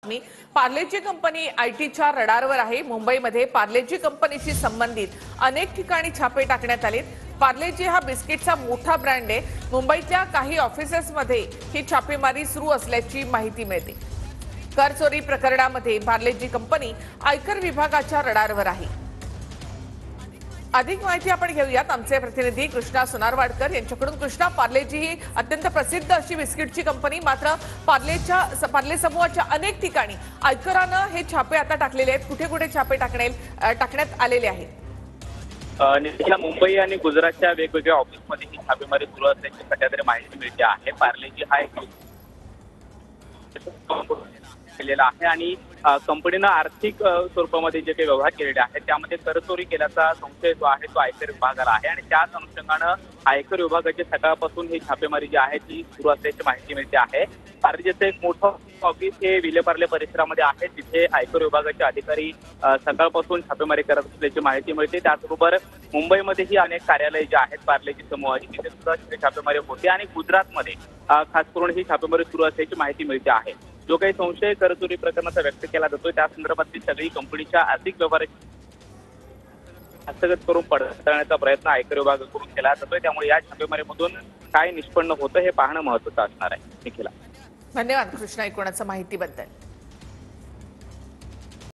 मी Parle-G company आयटीच्या रडारवर आहे। मुंबईमध्ये पार्लेजी कंपनीशी संबंधित अनेक ठिकाणी छापे टाकण्यात आले। पार्लेजी हा बिस्किटचा मोठा ब्रँड आहे। मुंबईतल्या काही ऑफिसेसमध्ये ही छापेमारी सुरू असल्याची माहिती मिळते। कर चोरी प्रकरणामध्ये पार्लेजी कंपनी आयकर विभागाच्या रडारवर आहे। अधिक माहिती आपण घेऊयात आमचे प्रतिनिधी कृष्णा सोनारवाडकर यांच्याकडून। कृष्णा, पार्लेजी ही अत्यंत प्रसिद्ध अशी बिस्किटची कंपनी, मात्र पार्ले समूहाच्या अनेक ठिकाणी आयकरानं हे छापे आता टाकलेले आहेत। कुठे कुठे छापे टाकण्यात आलेले आहेत? नितीला मुंबई आणि गुजरातच्या वेगवेगळ्या ऑफिसमध्ये ही छापेमारी सुरू असल्याची सध्या तरी माहिती मिळते आहे। पार्लेजी हा एक केलेला आहे आणि कंपनीनं आर्थिक स्वरूपामध्ये जे काही व्यवहार केलेले आहेत त्यामध्ये करचोरी केल्याचा संशय जो आहे तो आयकर विभागाला आहे आणि त्याच अनुषंगानं आयकर विभागाची सकाळपासून ही छापेमारी जी आहे ती सुरू असल्याची माहिती मिळते आहे। पार्लेजीचं एक मोठं ऑफिस हे विलेपार्ले परिसरामध्ये आहे, तिथे आयकर विभागाचे अधिकारी सकाळपासून छापेमारी करत असल्याची माहिती मिळते। त्याचबरोबर मुंबईमध्येही अनेक कार्यालय जे आहेत पार्लेजी समूहाची तिथे सुद्धा छापेमारी होते आणि गुजरातमध्ये खास करून ही छापेमारी सुरू असल्याची माहिती मिळते आहे। जो काही संशय करचोरी प्रकरणाचा व्यक्त केला जातोय त्या संदर्भातली सगळी कंपनीच्या आर्थिक व्यवहाराची हस्तगत करून पडताळण्याचा प्रयत्न आयकर विभागाकडून केला जातोय। त्यामुळे या छापेमारीमधून काय निष्पन्न होतं हे पाहणं महत्त्वाचं असणार आहे। निखिला, धन्यवाद कृष्णा एकूणच माहितीबद्दल।